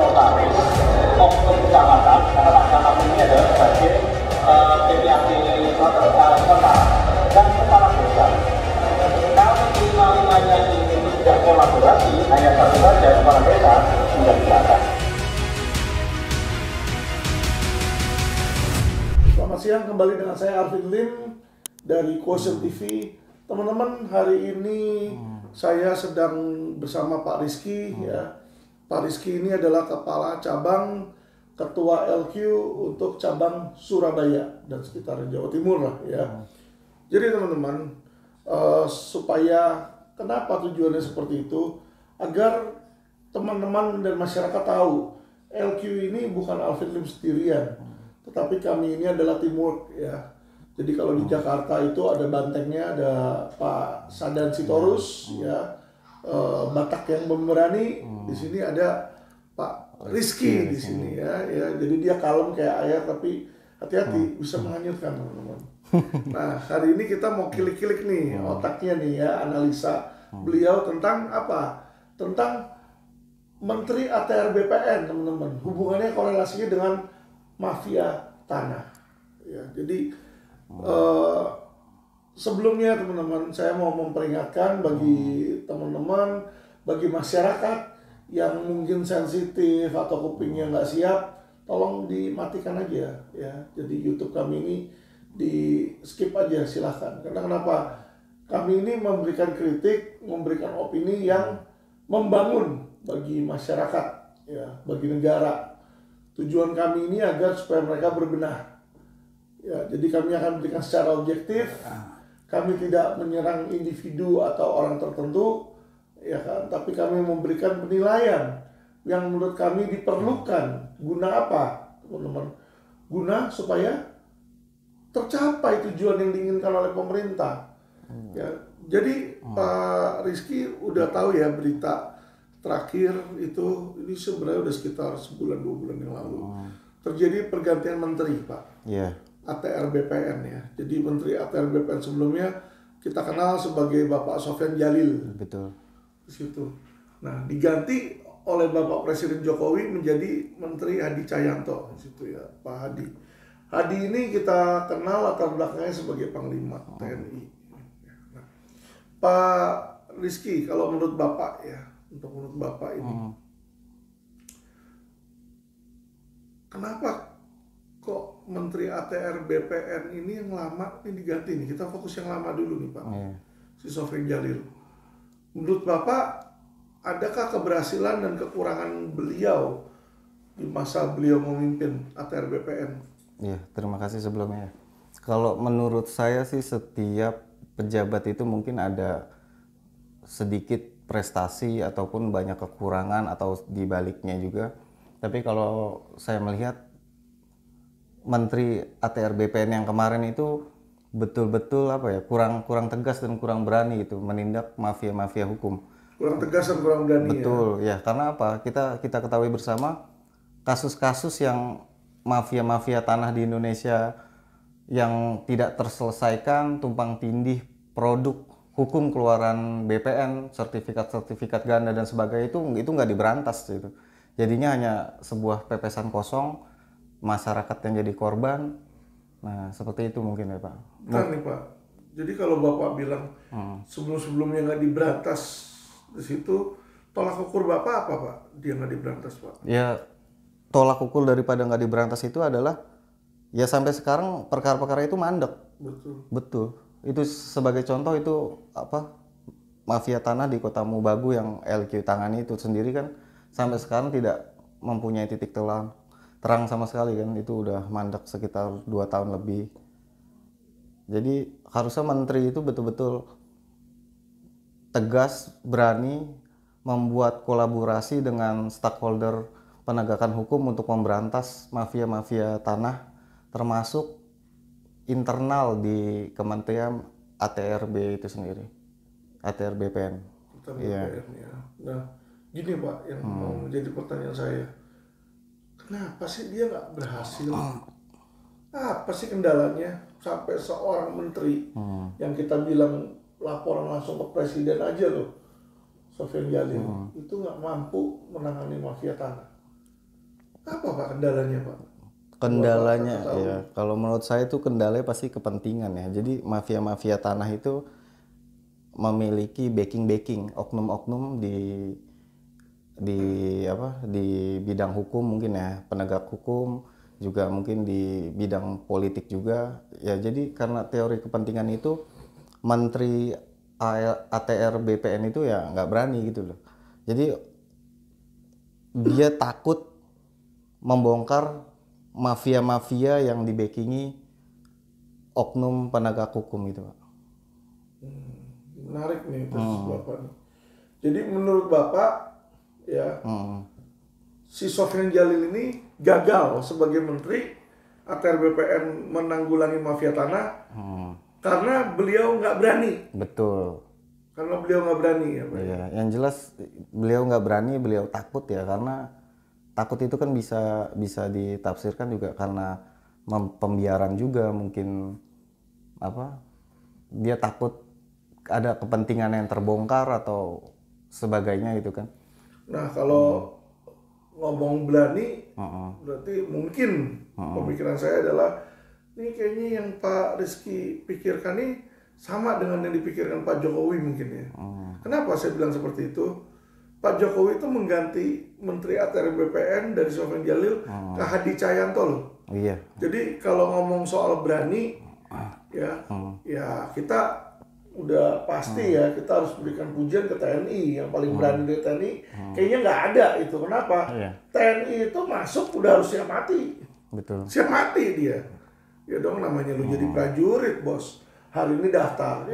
kota, oknum kecamatan, karena Pak Camat ini adalah sebagai PPAD kota dan kepala desa. Kalau lima-limanya ini tidak kolaborasi, hanya satu saja kepala desa, sudah silakan. Selamat siang, kembali dengan saya Arvin Lim dari Quotient TV. Teman-teman, hari ini saya sedang bersama Pak Rizky ya. Pak Rizky ini adalah kepala cabang ketua LQ untuk cabang Surabaya dan sekitar Jawa Timur lah ya. Jadi teman-teman, supaya kenapa tujuannya seperti itu, agar teman-teman dan masyarakat tahu LQ ini bukan Arvin Lim sendirian, tetapi kami ini adalah teamwork ya. Jadi kalau di Jakarta itu ada bantengnya, ada Pak Sadan Sitorus ya, Batak yang memberani. Di sini ada Pak Rizky di sini ya. Jadi dia kalem kayak air, tapi hati-hati bisa menghanyutkan teman-teman. Nah hari ini kita mau kilik-kilik nih otaknya nih ya, analisa beliau tentang apa? Tentang Menteri ATR BPN teman-teman. Hubungannya korelasinya dengan mafia tanah. Ya, jadi sebelumnya teman-teman, saya mau memperingatkan bagi teman-teman, bagi masyarakat yang mungkin sensitif atau kupingnya nggak siap, tolong dimatikan aja ya. Jadi YouTube kami ini di skip aja silahkan. Karena kenapa? Kami ini memberikan kritik, memberikan opini yang membangun bagi masyarakat ya, bagi negara. Tujuan kami ini agar supaya mereka berbenah. Ya, jadi kami akan berikan secara objektif. Kami tidak menyerang individu atau orang tertentu, ya kan? Tapi kami memberikan penilaian yang menurut kami diperlukan. Guna apa, teman-teman? Guna supaya tercapai tujuan yang diinginkan oleh pemerintah. Ya, jadi Pak Rizky udah tahu ya berita terakhir itu, ini sebenarnya udah sekitar sebulan 2 bulan yang lalu terjadi pergantian menteri Pak. ATR BPN ya. Jadi Menteri ATR BPN sebelumnya kita kenal sebagai Bapak Sofyan Djalil. Betul. Di situ. Nah, diganti oleh Bapak Presiden Jokowi menjadi Menteri Hadi Cahyanto. Di situ ya, Pak Hadi. Hadi ini kita kenal latar belakangnya sebagai Panglima TNI. Nah, Pak Rizky, kalau menurut Bapak ya, untuk menurut Bapak ini, kenapa kok Menteri ATR BPN ini yang lama ini diganti nih? Kita fokus yang lama dulu nih Pak. Si Sofyan Djalil. Menurut Bapak, adakah keberhasilan dan kekurangan beliau di masa beliau memimpin ATR BPN? Ya, terima kasih sebelumnya. Kalau menurut saya sih setiap pejabat itu mungkin ada sedikit prestasi ataupun banyak kekurangan atau dibaliknya juga. Tapi kalau saya melihat Menteri ATR BPN yang kemarin itu betul-betul apa ya, kurang tegas dan kurang berani itu menindak mafia-mafia hukum. Kurang tegas dan kurang berani. Betul ya, karena apa? Kita ketahui bersama kasus-kasus yang mafia-mafia tanah di Indonesia yang tidak terselesaikan, tumpang tindih produk hukum keluaran BPN, sertifikat ganda dan sebagainya itu nggak diberantas gitu. Jadinya hanya sebuah pepesan kosong, masyarakat yang jadi korban. Nah seperti itu mungkin ya Pak. Bukan nih Pak, jadi kalau Bapak bilang sebelum-sebelumnya nggak diberantas di situ, tolak ukur Bapak apa Pak? Dia nggak diberantas Pak? Ya tolak ukur daripada nggak diberantas itu adalah ya sampai sekarang perkara-perkara itu mandek. Betul. Itu sebagai contoh itu apa, mafia tanah di Kota Mubagu yang LQ tangani itu sendiri kan sampai sekarang tidak mempunyai titik terang sama sekali kan, itu udah mandek sekitar 2 tahun lebih. Jadi harusnya menteri itu betul-betul tegas, berani membuat kolaborasi dengan stakeholder penegakan hukum untuk memberantas mafia-mafia tanah, termasuk internal di Kementerian ATRB itu sendiri, ATR BPN. Ya. Nah, gini Pak, yang mau menjadi pertanyaan saya, kenapa sih dia nggak berhasil? Apa sih kendalanya sampai seorang menteri yang kita bilang laporan langsung ke presiden aja loh, Sofyan Djalil, itu nggak mampu menangani mafia tanah? Apa Pak kendalanya Pak? Kendalanya ya, kalau menurut saya itu kendalanya pasti kepentingan ya. Jadi mafia-mafia tanah itu memiliki backing oknum-oknum di di bidang hukum mungkin ya, penegak hukum, juga mungkin di bidang politik juga ya. Jadi karena teori kepentingan itu menteri ATR BPN itu ya nggak berani gitu loh. Jadi dia takut membongkar mafia-mafia yang dibackingi oknum penegak hukum gitu Pak. Menarik nih terus Bapak nih. Jadi menurut Bapak ya si Sofyan Djalil ini gagal sebagai menteri ATR BPN menanggulangi mafia tanah karena beliau nggak berani. Betul. Karena beliau nggak berani ya Pak. Iya, yang jelas beliau nggak berani, beliau takut ya, karena takut itu kan bisa ditafsirkan juga karena pembiaran juga mungkin apa, dia takut ada kepentingan yang terbongkar atau sebagainya gitu kan. Nah kalau ngomong berani berarti mungkin pemikiran saya adalah ini kayaknya yang Pak Rizky pikirkan nih sama dengan yang dipikirkan Pak Jokowi mungkin ya. Kenapa saya bilang seperti itu? Pak Jokowi itu mengganti Menteri ATR BPN dari Sofyan Djalil ke Hadi Cahyanto loh. Iya. Jadi kalau ngomong soal berani ya kita udah pasti ya kita harus berikan pujian ke TNI yang paling berani dari TNI. Kayaknya nggak ada itu. Kenapa? TNI itu masuk udah harus siap mati. Betul. Siap mati dia. Ya dong namanya lu jadi prajurit bos. Hari ini daftar,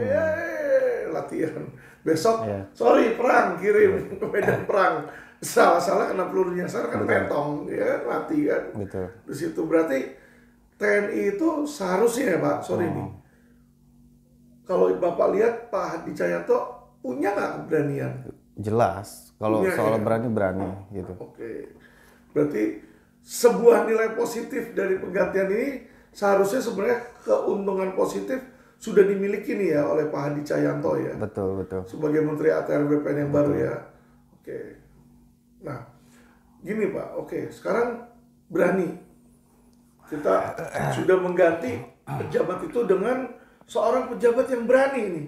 latihan. Besok, sorry perang kirim ke medan perang. Salah-salah kena peluru nyasar kan pentong, ya mati kan. Betul. Di situ berarti TNI itu seharusnya ya Pak, sorry nih. Kalau Bapak lihat Pak Hadi Cahyanto punya nggak keberanian? Jelas, kalau punya, soal ya? berani gitu. Oke, berarti sebuah nilai positif dari penggantian ini seharusnya sebenarnya keuntungan positif sudah dimiliki nih ya oleh Pak Hadi Cahyanto ya. Betul. Sebagai Menteri ATR BPN yang baru ya. Oke. Nah, gini Pak. Oke, sekarang berani. Kita sudah mengganti pejabat itu dengan seorang pejabat yang berani nih.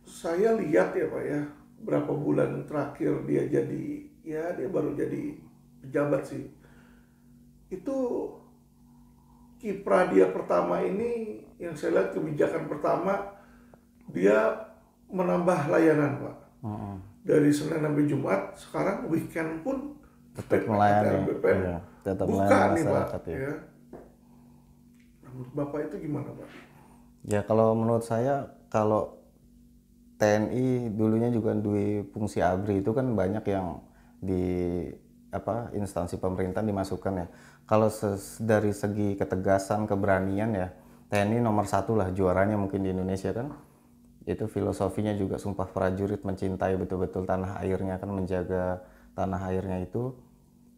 Saya lihat ya Pak ya, berapa bulan terakhir dia baru jadi pejabat sih. Itu kiprah dia pertama ini yang saya lihat kebijakan pertama dia menambah layanan Pak. Dari Senin sampai Jumat, sekarang weekend pun tetap melayani. Tetap buka nih Pak. Ya. Menurut Bapak itu gimana Pak? Ya kalau menurut saya, kalau TNI dulunya juga duit fungsi ABRI itu kan banyak yang di instansi pemerintahan dimasukkan ya. Kalau dari segi ketegasan, keberanian ya, TNI nomor 1 lah, juaranya mungkin di Indonesia kan. Itu filosofinya juga Sumpah Prajurit, mencintai betul-betul tanah airnya kan, menjaga tanah airnya itu.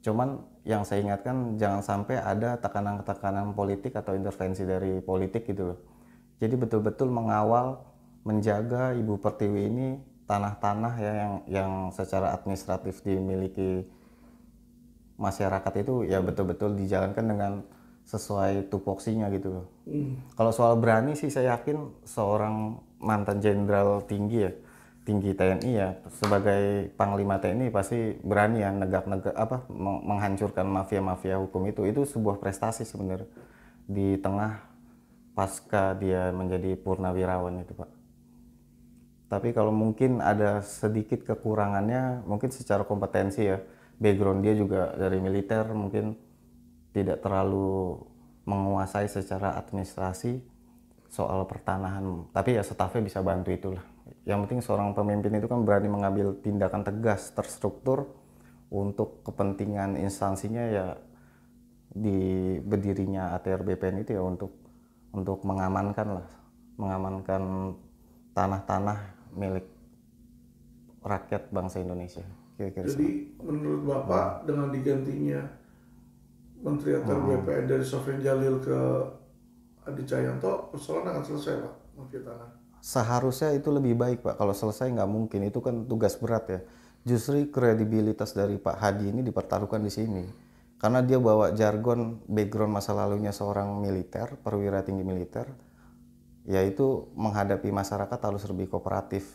Cuman yang saya ingatkan jangan sampai ada tekanan-tekanan politik atau intervensi dari politik gitu loh. Jadi betul-betul mengawal, menjaga Ibu Pertiwi ini, tanah-tanah ya yang secara administratif dimiliki masyarakat itu ya betul-betul dijalankan dengan sesuai tupoksinya gitu loh. Kalau soal berani sih saya yakin seorang mantan jenderal tinggi TNI ya, sebagai Panglima TNI pasti berani ya menghancurkan mafia-mafia hukum itu sebuah prestasi sebenarnya di tengah pasca dia menjadi purnawirawan itu Pak. Tapi kalau mungkin ada sedikit kekurangannya mungkin secara kompetensi ya, background dia juga dari militer, mungkin tidak terlalu menguasai secara administrasi soal pertanahan, tapi ya stafnya bisa bantu itulah. Yang penting seorang pemimpin itu kan berani mengambil tindakan tegas, terstruktur untuk kepentingan instansinya ya, di berdirinya ATR BPN itu ya untuk mengamankan tanah-tanah milik rakyat bangsa Indonesia. Kira-kira jadi menurut Bapak dengan digantinya Menteri ATR BPN dari Sofyan Djalil ke Hadi Cahyanto, persoalan akan selesai Pak, mafia tanah? Seharusnya itu lebih baik Pak. Kalau selesai nggak mungkin, itu kan tugas berat ya. justru kredibilitas dari Pak Hadi ini dipertaruhkan di sini. Karena dia bawa jargon background masa lalunya seorang militer, perwira tinggi militer, yaitu menghadapi masyarakat harus lebih kooperatif,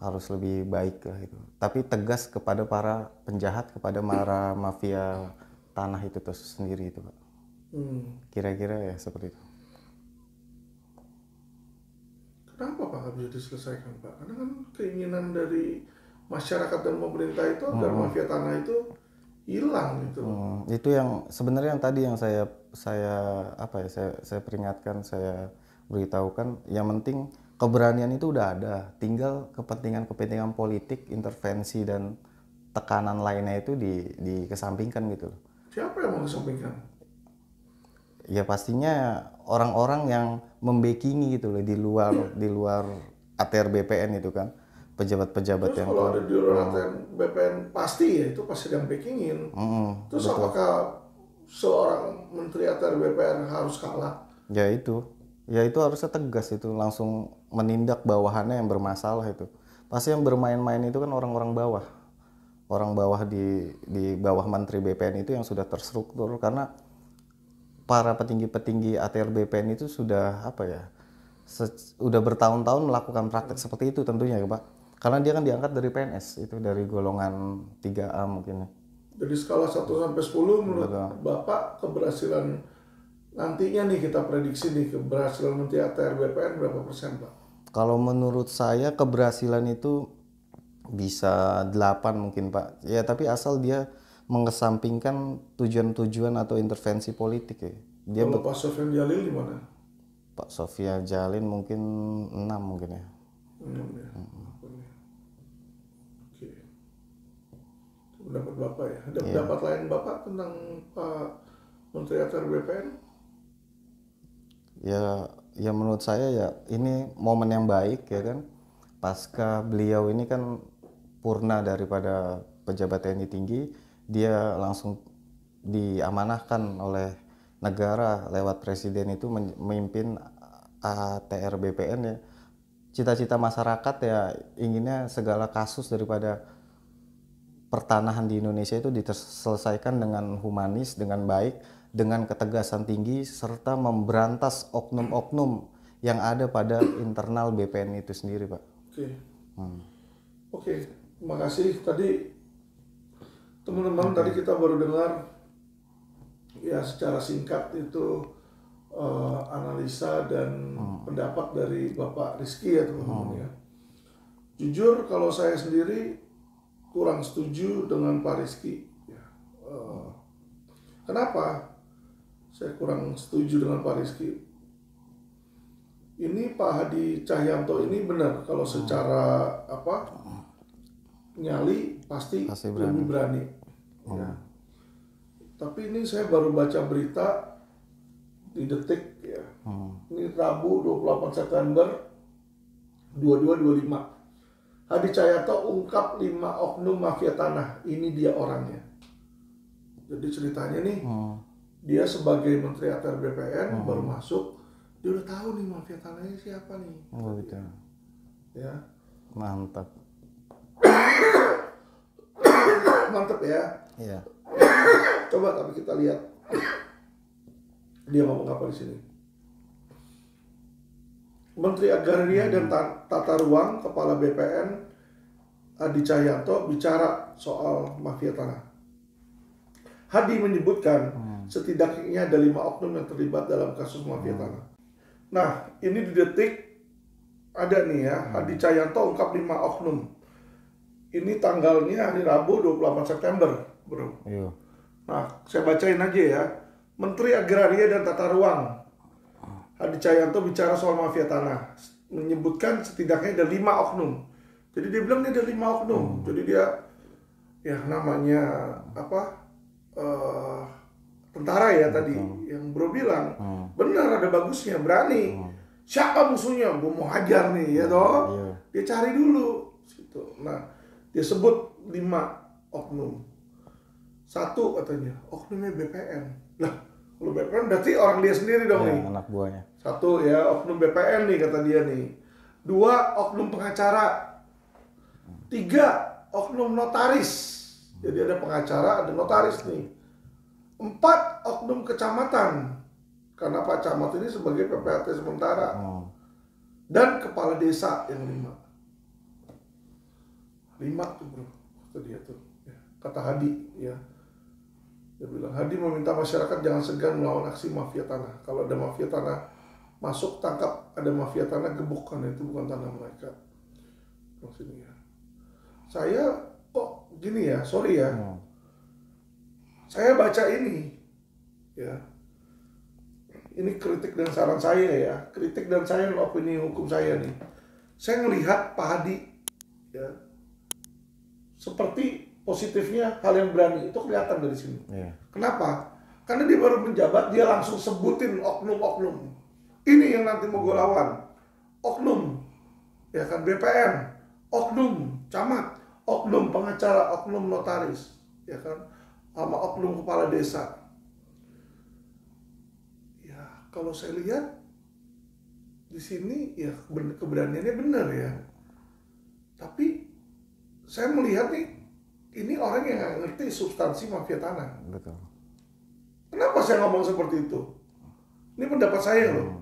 harus lebih baik lah itu. Tapi tegas kepada para penjahat, kepada para mafia tanah itu sendiri itu Pak. Kira-kira ya seperti itu. Kenapa Pak nggak bisa diselesaikan Pak? Karena kan keinginan dari masyarakat dan pemerintah itu agar mafia tanah itu hilang gitu. Itu yang sebenarnya yang tadi yang saya peringatkan, saya beritahukan. Yang penting keberanian itu udah ada, tinggal kepentingan politik, intervensi dan tekanan lainnya itu dikesampingkan gitu. Siapa yang mau kesampingkan? Ya pastinya orang-orang yang membackingi gitu loh di luar ATR BPN itu kan, pejabat-pejabat yang kalau ada di luar ATR BPN pasti ya itu pasti yang backingin. Terus betul. Apakah seorang menteri ATR BPN harus kalah? Ya itu harusnya tegas itu, langsung menindak bawahannya yang bermasalah itu. Pasti yang bermain-main itu kan orang-orang bawah. Orang bawah di bawah menteri BPN itu yang sudah terstruktur, karena para petinggi-petinggi ATR BPN itu sudah sudah bertahun-tahun melakukan praktek seperti itu tentunya ya Pak. Karena dia kan diangkat dari PNS, itu dari golongan 3A mungkin. Jadi skala 1 sampai 10 menurut Bapak keberhasilan nantinya nih, kita prediksi nih keberhasilan menteri ATR BPN berapa persen Pak? Kalau menurut saya keberhasilan itu bisa 8 mungkin Pak. Ya tapi asal dia mengesampingkan tujuan-tujuan atau intervensi politik ya. Kalau Pak Sofyan Jalil di mana? Pak Sofyan Jalil mungkin 6 mungkin ya. 6 ya. Oke. Itu pendapat Bapak ya. Ada pendapat lain Bapak tentang Pak Menteri ATR BPN? Ya menurut saya ya ini momen yang baik ya kan. Pasca beliau ini kan purna daripada pejabat TNI tinggi, dia langsung diamanahkan oleh negara lewat presiden itu memimpin ATR BPN ya. Cita-cita masyarakat ya inginnya segala kasus daripada pertanahan di Indonesia itu diselesaikan dengan humanis, dengan baik, dengan ketegasan tinggi, serta memberantas oknum-oknum yang ada pada internal BPN itu sendiri Pak. Oke, terima kasih. Tadi teman-teman tadi kita baru dengar ya secara singkat itu analisa dan pendapat dari Bapak Rizky ya teman-teman ya. Jujur kalau saya sendiri kurang setuju dengan Pak Rizky ya. Kenapa saya kurang setuju dengan Pak Rizky? Ini Pak Hadi Cahyanto ini benar kalau secara nyali pasti lebih berani. Ya. Tapi ini saya baru baca berita di Detik ya. Ini Rabu 28 September 2225. Hadi Cahyanto ungkap 5 oknum mafia tanah. Ini dia orangnya. Jadi ceritanya nih, dia sebagai Menteri ATR BPN baru masuk, dia udah tahu nih mafia tanahnya siapa nih. Oh gitu. Ya. Mantap. Mantap ya. Iya. Coba tapi kita lihat dia ngomong apa di sini. Menteri Agraria dan Tata Ruang Kepala BPN Hadi Cahyanto bicara soal mafia tanah. Hadi menyebutkan setidaknya ada 5 oknum yang terlibat dalam kasus mafia tanah. Nah, ini di Detik ada nih ya, Hadi Cahyanto ungkap 5 oknum. Ini tanggalnya hari Rabu 28 September, bro. Iya. Nah, saya bacain aja ya. Menteri Agraria dan Tata Ruang Hadi Cahyanto bicara soal mafia tanah, menyebutkan setidaknya ada 5 oknum. Jadi dia bilang ini ada 5 oknum. Jadi dia ya namanya tentara ya tadi yang bro bilang benar, ada bagusnya, berani. Siapa musuhnya? Gue mau hajar nih ya toh. Dia cari dulu situ. Nah, dia sebut 5 oknum. 1 katanya oknumnya BPN. Lah, kalau BPN berarti orang dia sendiri dong nih. Anak buahnya. 1 ya oknum BPN nih kata dia nih. 2 oknum pengacara. 3 oknum notaris. Jadi ada pengacara, ada notaris nih. 4 oknum kecamatan. Karena Pak Camat ini sebagai PPAT sementara. Dan kepala desa yang 5. 5 tuh bro, kata dia tuh. Ya, kata Hadi ya. Dia bilang, Hadi meminta masyarakat jangan segan melawan aksi mafia tanah. Kalau ada mafia tanah masuk, tangkap. Ada mafia tanah, gebuk, karena itu bukan tanah mereka. Maksudnya. Saya kok gini ya, sorry ya. Saya baca ini. Ya. Ini kritik dan saran saya ya. Kritik dan saya opini hukum saya nih. Saya ngelihat Pak Hadi ya. Seperti positifnya hal yang berani itu kelihatan dari sini. Kenapa? Karena dia baru menjabat, dia langsung sebutin oknum-oknum. Ini yang nanti mau gue lawan. Oknum, ya kan, BPN, oknum camat, oknum pengacara, oknum notaris, ya kan, sama oknum kepala desa. Ya kalau saya lihat di sini ya keberaniannya benar ya. Tapi saya melihat nih, ini orang yang nggak ngerti substansi mafia tanah. Betul. Kenapa saya ngomong seperti itu? Ini pendapat saya loh.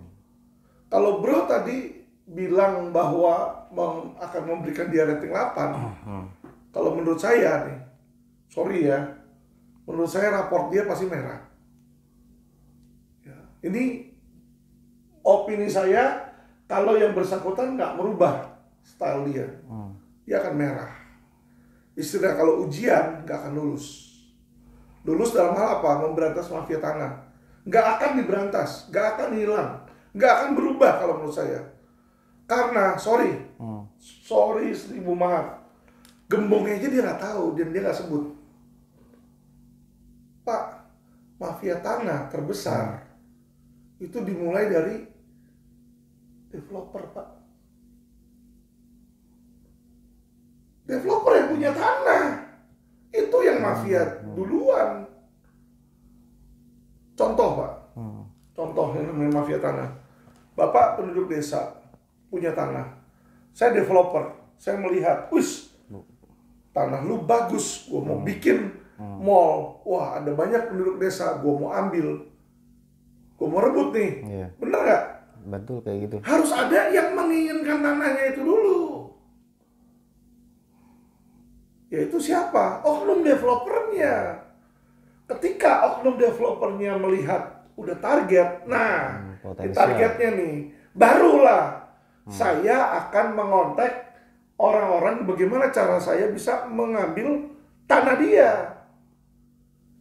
Kalau bro tadi bilang bahwa akan memberikan dia rating 8, kalau menurut saya nih, sorry ya, menurut saya raport dia pasti merah. Ya, ini opini saya, kalau yang bersangkutan nggak merubah style dia, dia akan merah. Istilah kalau ujian nggak akan lulus. Lulus dalam hal apa? Memberantas mafia tanah. Nggak akan diberantas, nggak akan hilang, nggak akan berubah kalau menurut saya. Karena, sorry 1000 maaf, gembongnya aja dia nggak tahu dan dia nggak sebut. Pak, mafia tanah terbesar itu dimulai dari developer, Pak. Developer yang punya tanah, itu yang mafia duluan. Contoh Pak, contoh yang namanya mafia tanah. Bapak penduduk desa, punya tanah. Saya developer, saya melihat, wis, tanah lu bagus, gua mau bikin mall. Wah, ada banyak penduduk desa, gua mau ambil. Gua mau rebut nih. Bener nggak? Betul kayak gitu. Harus ada yang menginginkan tanahnya itu dulu. Yaitu siapa? Oknum developernya. Ketika oknum developernya melihat udah target, nah targetnya nih, barulah saya akan mengontak orang-orang bagaimana cara saya bisa mengambil tanah dia.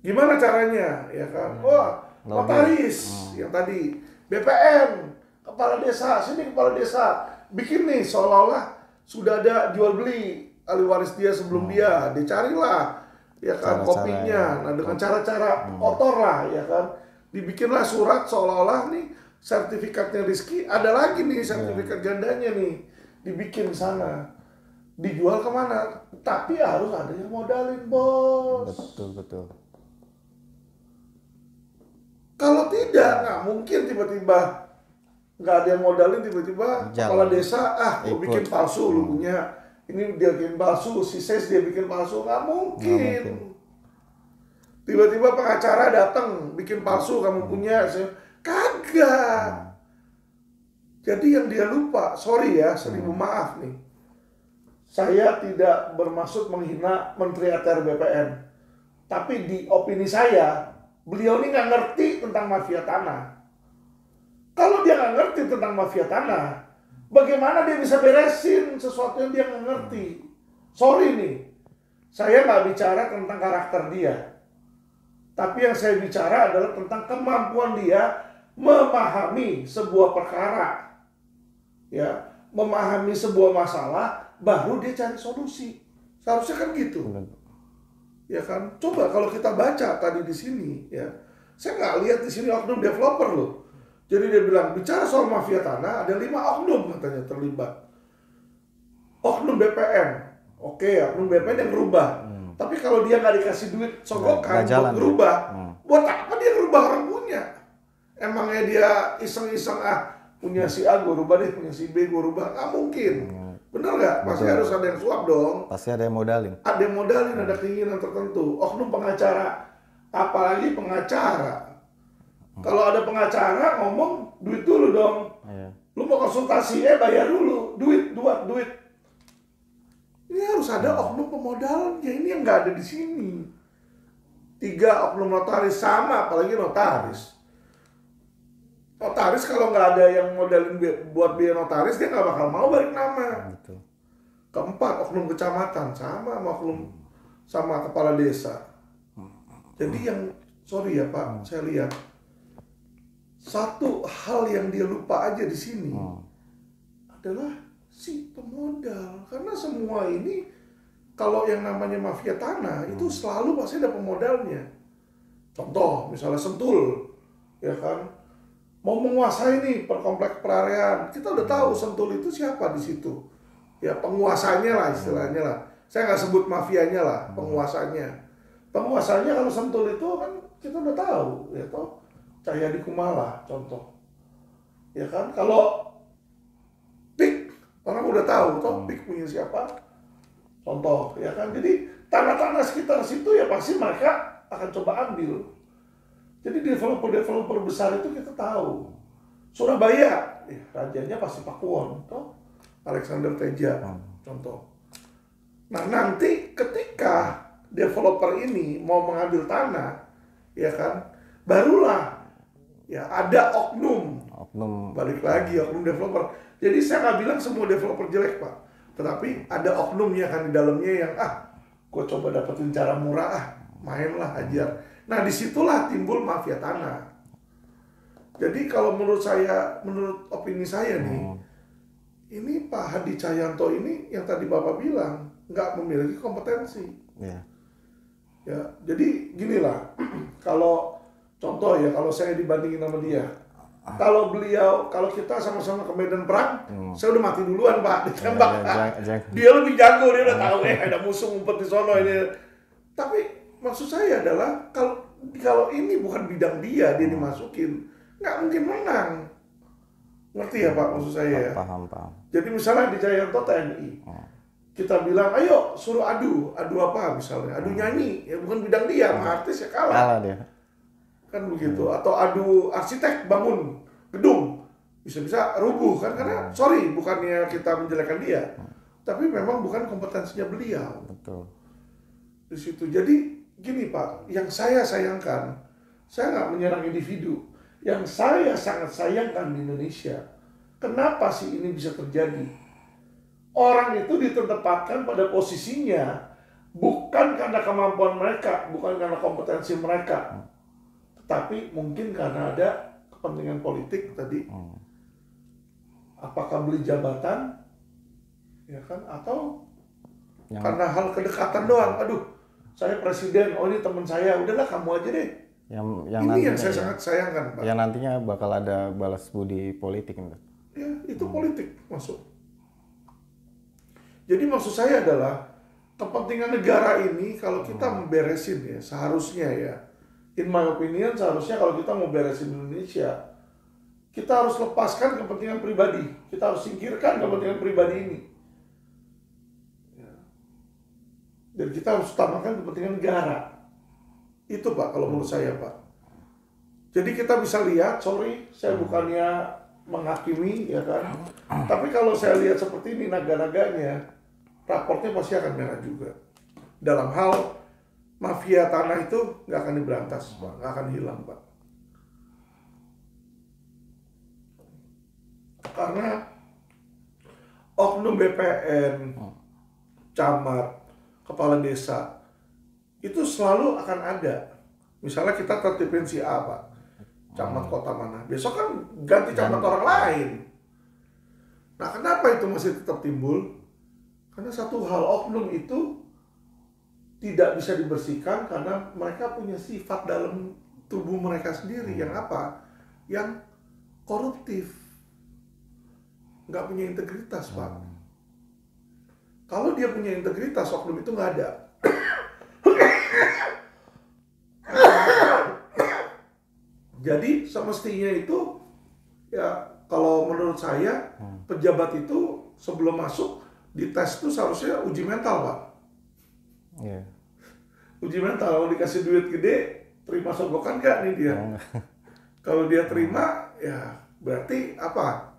Gimana caranya? Ya kan? Wah, notaris yang tadi, BPN, kepala desa, sini kepala desa, bikin nih seolah-olah sudah ada jual beli ahli waris dia sebelum dia carilah ya kan kopinya, nah dengan cara-cara kotor lah ya kan, dibikinlah surat seolah-olah nih sertifikatnya Rizky, ada lagi nih sertifikat gandanya nih, dibikin sana, dijual kemana, tapi harus ada yang modalin bos. Betul. Kalau tidak, nggak mungkin tiba-tiba nggak ada yang modalin, tiba-tiba kepala desa, gue bikin palsu lu punya. Ini dia bikin palsu, si Ses dia bikin palsu, nggak mungkin. Tiba-tiba pengacara datang bikin palsu, kamu punya, kagak. Jadi yang dia lupa, sorry ya, 1000 maaf nih. Saya tidak bermaksud menghina Menteri ATR BPN, tapi di opini saya, beliau ini nggak ngerti tentang mafia tanah. Kalau dia nggak ngerti tentang mafia tanah, bagaimana dia bisa beresin sesuatu yang dia nggak ngerti? Sorry nih, saya nggak bicara tentang karakter dia. Tapi yang saya bicara adalah tentang kemampuan dia memahami sebuah perkara. Ya, memahami sebuah masalah, baru dia cari solusi. Seharusnya kan gitu. Ya kan? Coba kalau kita baca tadi di sini, ya, saya nggak lihat di sini oknum developer loh. Jadi dia bilang, bicara soal mafia tanah, ada 5 oknum katanya terlibat. Oknum BPN. Oke, oknum BPN yang berubah. Tapi kalau dia nggak dikasih duit sogokan buat berubah, buat apa dia ngerubah orang punya? Emangnya dia iseng-iseng, punya si A gue rubah deh, punya si B gue rubah? Nggak mungkin. Bener nggak? Pasti Betul. harus ada yang suap dong. Pasti ada yang modalin. Ada yang modalin, ada keinginan tertentu. Oknum pengacara, apalagi pengacara. Kalau ada pengacara ngomong, duit dulu dong. Iya. Lu mau konsultasi, bayar dulu. Duit. Ini harus ada oknum pemodalnya. Ini yang nggak ada di sini. 3 oknum notaris sama, apalagi notaris. Notaris kalau nggak ada yang modalin buat biaya notaris, dia nggak bakal mau balik nama. Betul. Keempat, oknum kecamatan sama oknum sama kepala desa. Jadi yang, sorry ya Pak, saya lihat satu hal yang dia lupa aja di sini adalah si pemodal. Karena semua ini, kalau yang namanya mafia tanah itu selalu pasti ada pemodalnya. Contoh, misalnya Sentul, ya kan, mau menguasai nih per komplek perarean, kita udah tahu Sentul itu siapa di situ. Ya penguasanya lah istilahnya lah. Saya nggak sebut mafianya lah, penguasanya. Penguasanya kalau Sentul itu kan kita udah tahu, ya toh. Cahyadi Kumala contoh. Ya kan, kalau PIK orang udah tahu toh PIK punya siapa. Contoh, ya kan. Jadi tanah-tanah sekitar situ ya pasti mereka akan coba ambil. Jadi developer besar itu kita tahu. Surabaya, rajanya pasti Pakuwon, toh. Alexander Teja, contoh. Nah nanti ketika developer ini mau mengambil tanah, ya kan, barulah ya ada oknum. Balik lagi oknum developer. Jadi saya nggak bilang semua developer jelek Pak, tetapi ada oknumnya kan di dalamnya yang gue coba dapetin cara murah, mainlah ajar. Nah disitulah timbul mafia tanah. Jadi kalau menurut opini saya nih, ini Pak Hadi Cahyanto ini yang tadi Bapak bilang nggak memiliki kompetensi. Yeah. Ya, jadi ginilah, kalau contoh ya, kalau saya dibandingin sama dia, kalau kita sama-sama ke medan perang, saya udah mati duluan Pak, ditembak. Dia lebih jago, dia udah tahu ada musuh ngumpet di sono ini. Tapi maksud saya adalah kalau ini bukan bidang dia dimasukin, nggak mungkin menang. Ngerti ya Pak maksud saya ya? Paham. Jadi misalnya di Cahyanto TNI, kita bilang ayo suruh adu apa misalnya, adu nyanyi, ya bukan bidang dia, sama artis ya kalah dia. Kan begitu. Atau adu arsitek bangun gedung, bisa-bisa rubuh kan, karena sorry bukannya kita menjelekkan dia, tapi memang bukan kompetensinya beliau. Betul. Di situ. Jadi gini Pak, yang saya sayangkan, saya nggak menyerang individu. Yang saya sangat sayangkan di Indonesia, kenapa sih ini bisa terjadi? Orang itu ditempatkan pada posisinya bukan karena kemampuan mereka, bukan karena kompetensi mereka, tetapi mungkin karena ada kepentingan politik tadi. Apakah beli jabatan, ya kan? Atau karena hal kedekatan doang. Aduh, saya presiden, oh ini teman saya, udahlah kamu aja deh. Yang ini yang saya sangat sayangkan Pak. Yang nantinya bakal ada balas budi politik gitu. Ya, itu politik masuk. Jadi maksud saya adalah kepentingan negara ini kalau kita memberesin ya, seharusnya ya, in my opinion seharusnya kalau kita mau beresin Indonesia, kita harus lepaskan kepentingan pribadi. Kita harus singkirkan kepentingan pribadi ini. Ya. Dan kita harus utamakan kepentingan negara. Itu Pak, kalau menurut saya Pak. Jadi kita bisa lihat, sorry, saya bukannya menghakimi, ya kan. Tapi kalau saya lihat seperti ini, naga-naganya, raportnya pasti akan merah juga. Dalam hal mafia tanah itu nggak akan diberantas, Pak. Nggak akan hilang, Pak. Karena oknum BPN, camat, kepala desa, itu selalu akan ada. Misalnya kita tertipin si A, Pak, camat kota mana, besok kan ganti camat orang lain. Nah kenapa itu masih tetap timbul? Karena satu hal, oknum itu tidak bisa dibersihkan karena mereka punya sifat dalam tubuh mereka sendiri yang apa? Yang koruptif, nggak punya integritas, Pak. Kalau dia punya integritas, oknum itu nggak ada. Jadi semestinya itu ya, kalau menurut saya pejabat itu sebelum masuk di tes tuh seharusnya uji mental Pak. Iya. Uji mental, kalau dikasih duit gede, terima sogokan gak nih dia? Kalau dia terima, ya berarti apa?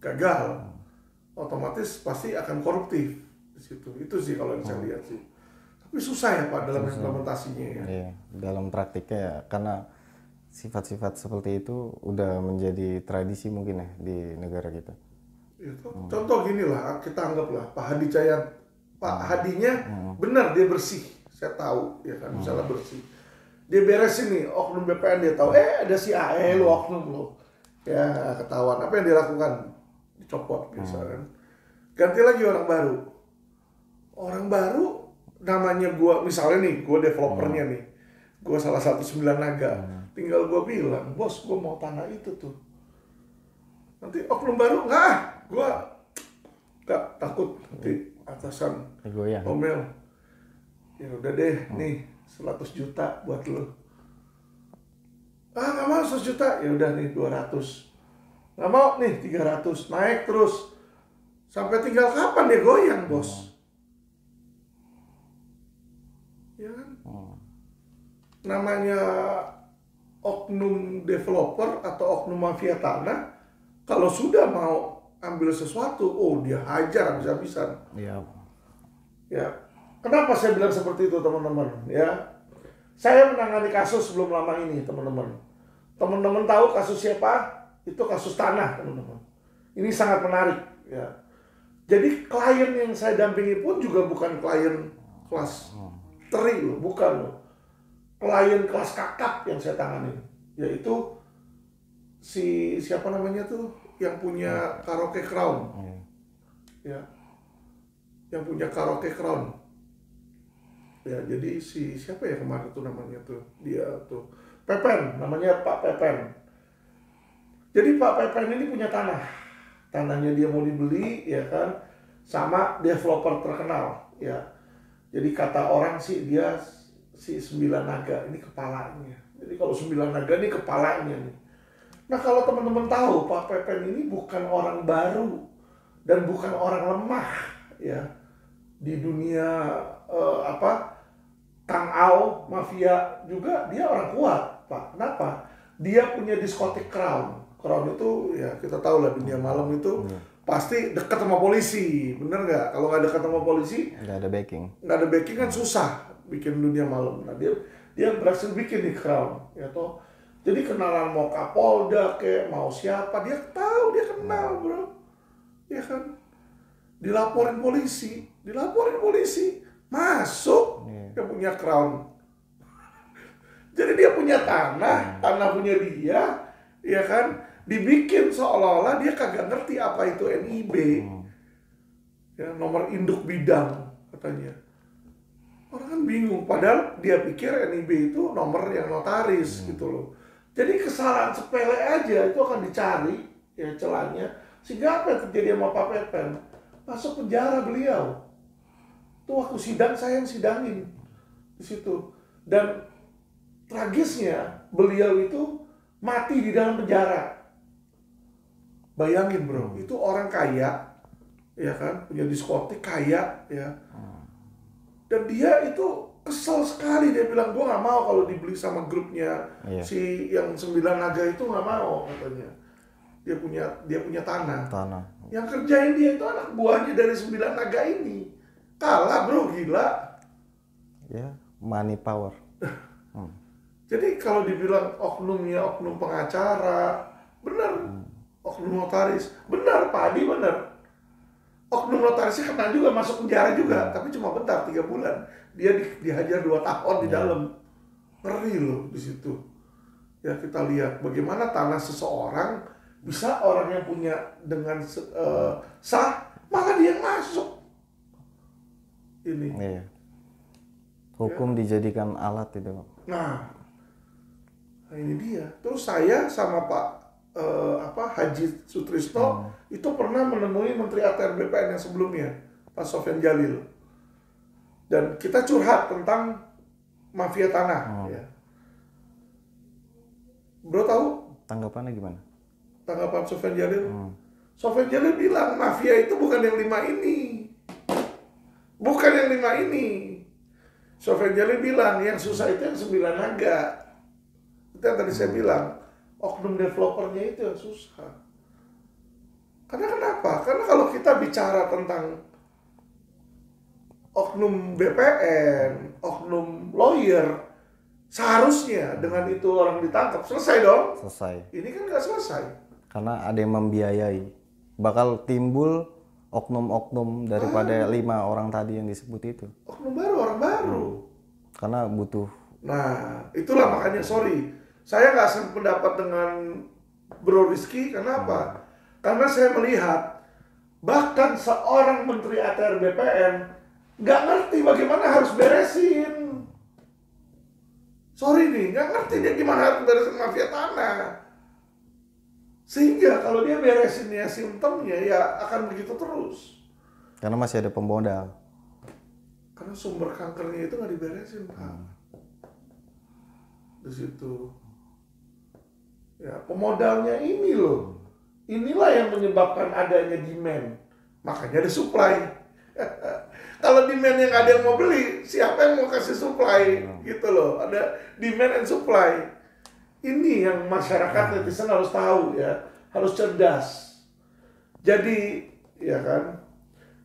Gagal. Otomatis pasti akan koruptif di situ. Itu sih kalau yang saya lihat sih. Tapi susah ya Pak dalam implementasinya ya. Iya, dalam praktiknya ya, karena sifat-sifat seperti itu udah menjadi tradisi mungkin ya di negara kita. Itu contoh gini lah, kita anggaplah Pak Hadi Cahyanto, Pak Hadinya benar dia bersih, saya tahu ya kan, misalnya bersih. Dia beresin nih oknum BPN, dia tahu ada si AE lo oknum lo, ya ketahuan. Apa yang dia lakukan? Dicopot biasa kan. Ganti lagi orang baru. Orang baru namanya gua, misalnya nih gua developernya nih, gua salah satu 9 naga, tinggal gua bilang, bos gua mau tanah itu tuh. Nanti oknum baru gua nggak takut nanti atasan Goyang. omel. Ya udah deh, nih 100 juta buat lo. Nggak mau 100 juta, ya udah nih 200. Nggak mau nih 300, naik terus. Sampai tinggal kapan dia goyang bos? Ya kan? Namanya oknum developer atau oknum mafia tanah, kalau sudah mau ambil sesuatu, dia hajar habis-habisan. Iya. Ya, kenapa saya bilang seperti itu teman-teman? Ya, saya menangani kasus sebelum lama ini teman-teman. Teman-teman tahu kasus siapa? Itu kasus tanah teman-teman. Ini sangat menarik. Ya, jadi klien yang saya dampingi pun juga bukan klien kelas teri loh, bukan loh. Klien kelas kakap yang saya tangani, yaitu siapa namanya tuh yang punya karaoke Crown, ya, yang punya karaoke Crown, ya. Jadi siapa ya kemarin tuh namanya tuh, dia tuh Pepen, namanya Pak Pepen. Jadi Pak Pepen ini punya tanahnya dia mau dibeli, ya kan, sama developer terkenal, ya. Jadi kata orang sih dia si 9 naga ini kepalanya. Jadi kalau 9 naga ini kepalanya nih. Nah kalau teman-teman tahu Pak Pepen ini bukan orang baru dan bukan orang lemah ya di dunia Kang Ao mafia juga, dia orang kuat Pak. Kenapa? Dia punya diskotik Crown. Crown itu ya kita tahu lah dunia malam itu pasti dekat sama polisi, bener nggak? Kalau nggak dekat sama polisi nggak ada backing kan susah bikin dunia malam. Nah dia berhasil bikin di Crown ya toh. Jadi kenalan mau Kapolda kayak mau siapa, dia tahu, dia kenal bro, ya kan. Dilaporin polisi, masuk yang punya Crown. Jadi dia punya tanah punya dia, ya kan. Dibikin seolah-olah dia kagak ngerti apa itu NIB, ya, nomor induk bidang katanya. Orang kan bingung, padahal dia pikir NIB itu nomor yang notaris gitu loh. Jadi kesalahan sepele aja itu akan dicari ya celahnya, sehingga apa yang terjadi sama Pak Pepen? Masuk penjara beliau. Itu waktu sidang saya yang sidangin di situ. Dan tragisnya beliau itu mati di dalam penjara. Bayangin bro, itu orang kaya, ya kan, punya diskotik kaya, ya. Dan dia itu kesel sekali, dia bilang gue nggak mau kalau dibeli sama grupnya si yang 9 naga itu, nggak mau katanya. Dia punya tanah. Yang kerjain dia itu anak buahnya dari 9 naga ini. Kalah bro, gila. Ya, money power. Jadi kalau dibilang oknumnya oknum pengacara, benar. Oknum notaris, benar Pak Adi, benar. Oknum notarisnya kena juga, masuk penjara juga, tapi cuma bentar, 3 bulan. Dia dihajar 2 tahun di dalam. Ngeri loh di situ. Ya kita lihat bagaimana tanah seseorang bisa orang yang punya dengan sah, malah dia masuk. Ini. Iya. Hukum dijadikan alat itu. Nah ini dia. Terus saya sama Pak Haji Sutrisno itu pernah menemui Menteri ATR BPN yang sebelumnya, Pak Sofyan Jalil, dan kita curhat tentang mafia tanah. Ya. Bro tahu tanggapannya gimana? Tanggapan Sofyan Jalil? Sofyan Jalil bilang mafia itu bukan yang 5 ini. Bukan yang 5 ini. Sofyan Jalil bilang yang susah itu yang 9 naga. Itu yang tadi saya bilang, oknum developernya itu yang susah. Karena kenapa? Karena kalau kita bicara tentang oknum BPN, oknum lawyer, seharusnya dengan itu orang ditangkap, selesai dong? Selesai. Ini kan nggak selesai. Karena ada yang membiayai. Bakal timbul oknum-oknum daripada 5 orang tadi yang disebut itu. Oknum baru, orang baru. Karena butuh. Nah, itulah makanya sorry. Saya nggak sependapat dengan Bro Rizky, kenapa? Karena saya melihat bahkan seorang Menteri ATR BPN nggak ngerti bagaimana harus beresin. Sorry nih, nggak ngerti dia gimana harus beresin mafia tanah. Sehingga kalau dia beresinnya simptomnya ya akan begitu terus. Karena masih ada pemodal. Karena sumber kankernya itu nggak diberesin, Pak. Di situ. Ya, pemodalnya ini loh. Inilah yang menyebabkan adanya demand. Makanya ada supply. Kalau demand yang ada yang mau beli, siapa yang mau kasih supply? Gitu loh. Ada demand and supply. Ini yang masyarakat netizen harus tahu ya. Harus cerdas. Jadi, ya kan,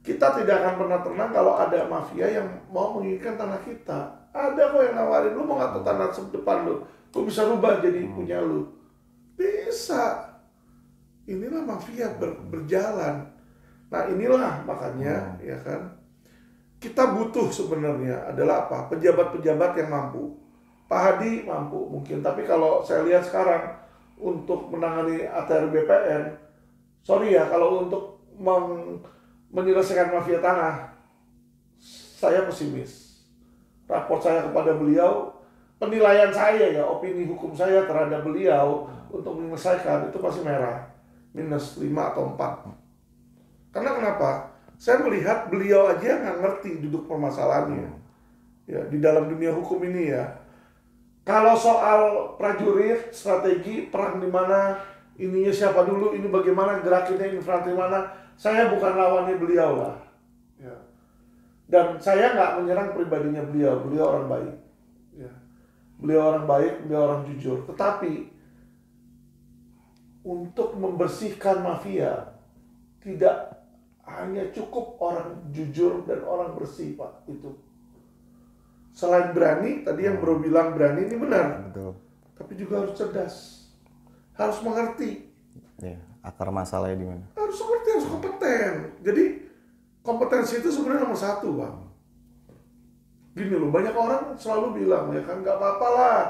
kita tidak akan pernah tenang kalau ada mafia yang mau menginginkan tanah kita. Ada kok yang nawarin, lu mau ngatur tanah depan lu, lu bisa rubah jadi punya lu. Bisa. Inilah mafia berjalan. Nah inilah makanya, ya kan, kita butuh sebenarnya adalah apa? Pejabat-pejabat yang mampu. Pak Hadi mampu mungkin, tapi kalau saya lihat sekarang untuk menangani ATR BPN, sorry ya, kalau untuk menyelesaikan mafia tanah, saya pesimis. Raport saya kepada beliau, penilaian saya ya, opini hukum saya terhadap beliau untuk menyelesaikan itu pasti merah, -5 atau 4. Karena kenapa? Saya melihat beliau aja nggak ngerti duduk permasalahannya. Ya, di dalam dunia hukum ini ya. Kalau soal prajurit, strategi, perang di mana, ininya siapa dulu, ini bagaimana, gerakinnya infanteri mana, saya bukan lawannya beliau lah. Ya. Dan saya nggak menyerang pribadinya beliau orang baik. Ya. Beliau orang baik, beliau orang jujur. Tetapi, untuk membersihkan mafia, tidak hanya cukup orang jujur dan orang bersih, Pak, itu. Selain berani, tadi yang Bro bilang berani ini benar. Betul. Tapi juga harus cerdas. Harus mengerti. Ya, akar masalahnya di mana? Harus mengerti, harus kompeten. Jadi kompetensi itu sebenarnya nomor 1, Bang. Gini loh, banyak orang selalu bilang, ya kan, nggak apa-apa lah.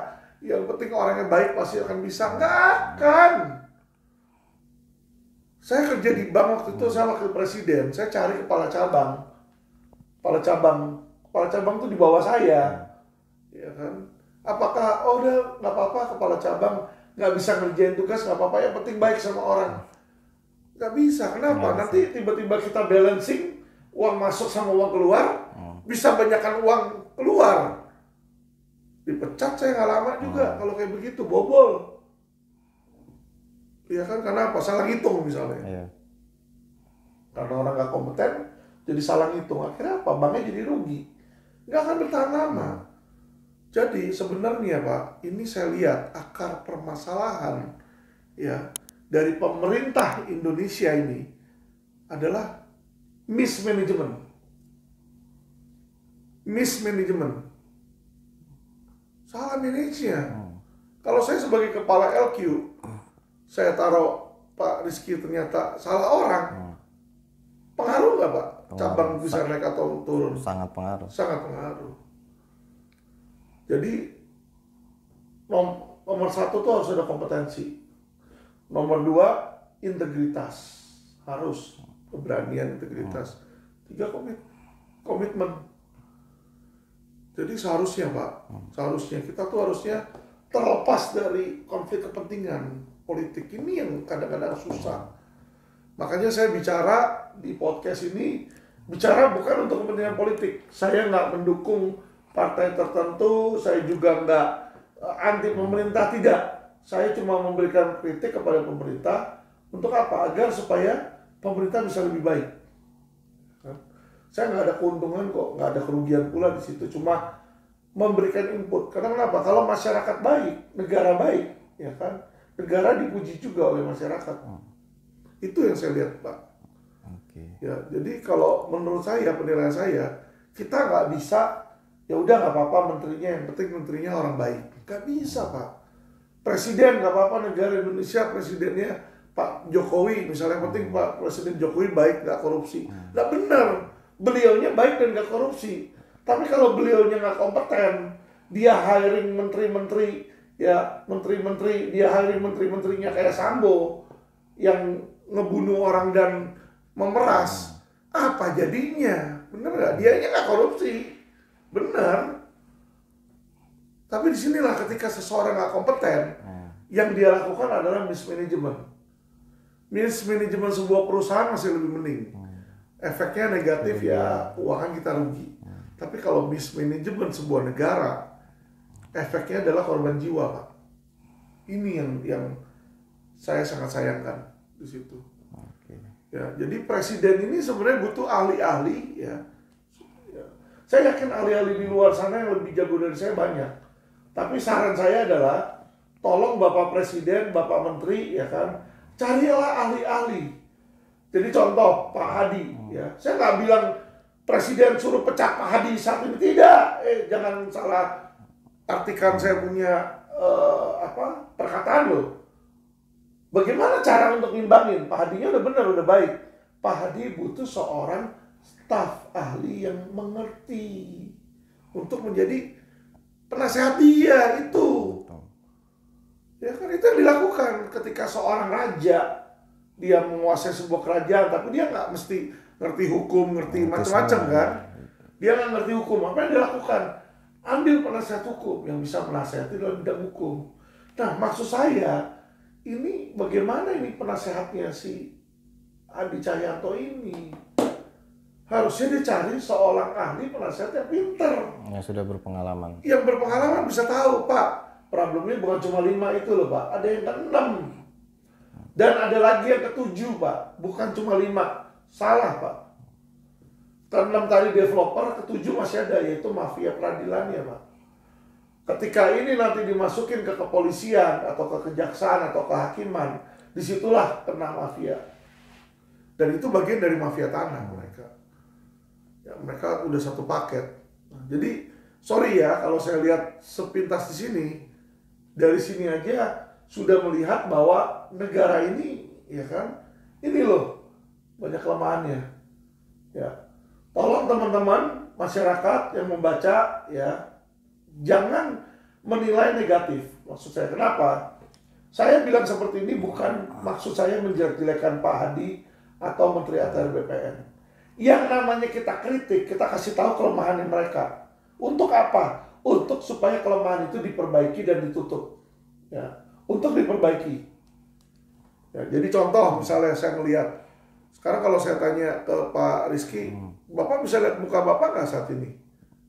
Yang penting orangnya baik pasti akan bisa. Nggak akan. Saya kerja di bank waktu itu, saya wakil presiden. Saya cari kepala cabang. Kepala cabang itu di bawah saya, ya kan? Apakah udah nggak apa-apa kepala cabang nggak bisa ngerjain tugas, nggak apa-apa, yang penting baik sama orang? Nggak bisa, kenapa? Nanti tiba-tiba kita balancing uang masuk sama uang keluar, bisa banyakkan uang keluar, dipecat saya nggak lama juga kalau kayak begitu, bobol, ya kan? Karena apa? Salah hitung misalnya, karena orang nggak kompeten, jadi salah hitung, akhirnya apa? Banknya jadi rugi. Nggak akan bertahan lama. Jadi sebenarnya Pak, ini saya lihat akar permasalahan ya dari pemerintah Indonesia ini adalah mismanagement. Salah manajemen. Kalau saya sebagai kepala LQ, saya taruh Pak Rizky ternyata salah orang. Pengaruh nggak Pak? Cabang bisa naik atau turun? Sangat pengaruh. Sangat pengaruh. Jadi nomor 1 tuh harus ada kompetensi. Nomor 2 integritas, harus keberanian, integritas. 3 komitmen. Jadi seharusnya Pak, seharusnya kita tuh harusnya terlepas dari konflik kepentingan politik ini yang kadang-kadang susah. Makanya saya bicara di podcast ini, bicara bukan untuk kepentingan politik. Saya nggak mendukung partai tertentu, saya juga nggak anti pemerintah, tidak. Saya cuma memberikan kritik kepada pemerintah, untuk apa? Agar supaya pemerintah bisa lebih baik. Saya nggak ada keuntungan kok, nggak ada kerugian pula di situ. Cuma memberikan input. Karena kenapa? Kalau masyarakat baik, negara baik, ya kan? Negara dipuji juga oleh masyarakat. Itu yang saya lihat, Pak. Ya, jadi kalau menurut saya, penilaian saya, kita nggak bisa, ya udah nggak apa-apa menterinya, yang penting menterinya orang baik. Nggak bisa, Pak. Presiden nggak apa-apa, negara Indonesia presidennya Pak Jokowi, misalnya yang penting Pak Presiden Jokowi baik, nggak korupsi. Nggak benar, beliaunya baik dan nggak korupsi. Tapi kalau beliaunya nggak kompeten, dia hiring menteri-menteri, ya menteri-menteri, dia hiring menteri-menterinya kayak Sambo, yang ngebunuh orang dan memeras, apa jadinya? Bener nggak? Dianya nggak korupsi, bener. Tapi disinilah ketika seseorang nggak kompeten, yang dia lakukan adalah mismanagement. Mismanagement sebuah perusahaan masih lebih mending. Efeknya negatif ya, keuangan kita rugi. Tapi kalau mismanagement sebuah negara, efeknya adalah korban jiwa, Pak. Ini yang saya sangat sayangkan di situ. Ya, jadi presiden ini sebenarnya butuh ahli-ahli, ya. Saya yakin ahli-ahli di luar sana yang lebih jago dari saya banyak. Tapi saran saya adalah, tolong Bapak Presiden, Bapak Menteri, ya kan, carilah ahli-ahli. Jadi contoh Pak Hadi, ya. Saya nggak bilang Presiden suruh pecat Pak Hadi saat ini, tidak. Jangan salah artikan saya punya perkataan loh. Bagaimana cara untuk ngimbangin? Pak Hadinya udah benar, udah baik. Pak Hadi butuh seorang staf ahli yang mengerti untuk menjadi penasehat dia itu. Ya kan itu yang dilakukan ketika seorang raja dia menguasai sebuah kerajaan, tapi dia nggak mesti ngerti hukum, ngerti macam-macam kan? Dia nggak ngerti hukum, apa yang dia lakukan? Ambil penasehat hukum yang bisa menasehati dalam bidang hukum. Nah, maksud saya ini bagaimana ini penasehatnya si Adi Cahyanto ini? Harusnya dicari seorang ahli penasehat yang pinter. Yang sudah berpengalaman. Yang berpengalaman bisa tahu, Pak. Problemnya bukan cuma 5 itu loh, Pak. Ada yang ke-6. Dan ada lagi yang ke-7, Pak. Bukan cuma 5. Salah, Pak. Ke-6 tadi developer, ke-7 masih ada, yaitu mafia peradilannya, Pak. Ketika ini nanti dimasukin ke kepolisian atau ke kejaksaan atau kehakiman, disitulah kena mafia. Dan itu bagian dari mafia tanah mereka. Ya, mereka udah satu paket. Nah, jadi sorry ya kalau saya lihat sepintas di sini, dari sini aja sudah melihat bahwa negara ini, ya kan, ini loh banyak kelemahannya. Ya, tolong teman-teman masyarakat yang membaca, ya. Jangan menilai negatif. Maksud saya kenapa? Saya bilang seperti ini bukan maksud saya menjelek-jelekan Pak Hadi atau Menteri ATR BPN. Yang namanya kita kritik, kita kasih tahu kelemahan mereka. Untuk apa? Untuk supaya kelemahan itu diperbaiki dan ditutup. Ya, untuk diperbaiki. Ya, jadi contoh misalnya saya melihat, sekarang kalau saya tanya ke Pak Rizky, Bapak bisa lihat muka Bapak nggak saat ini?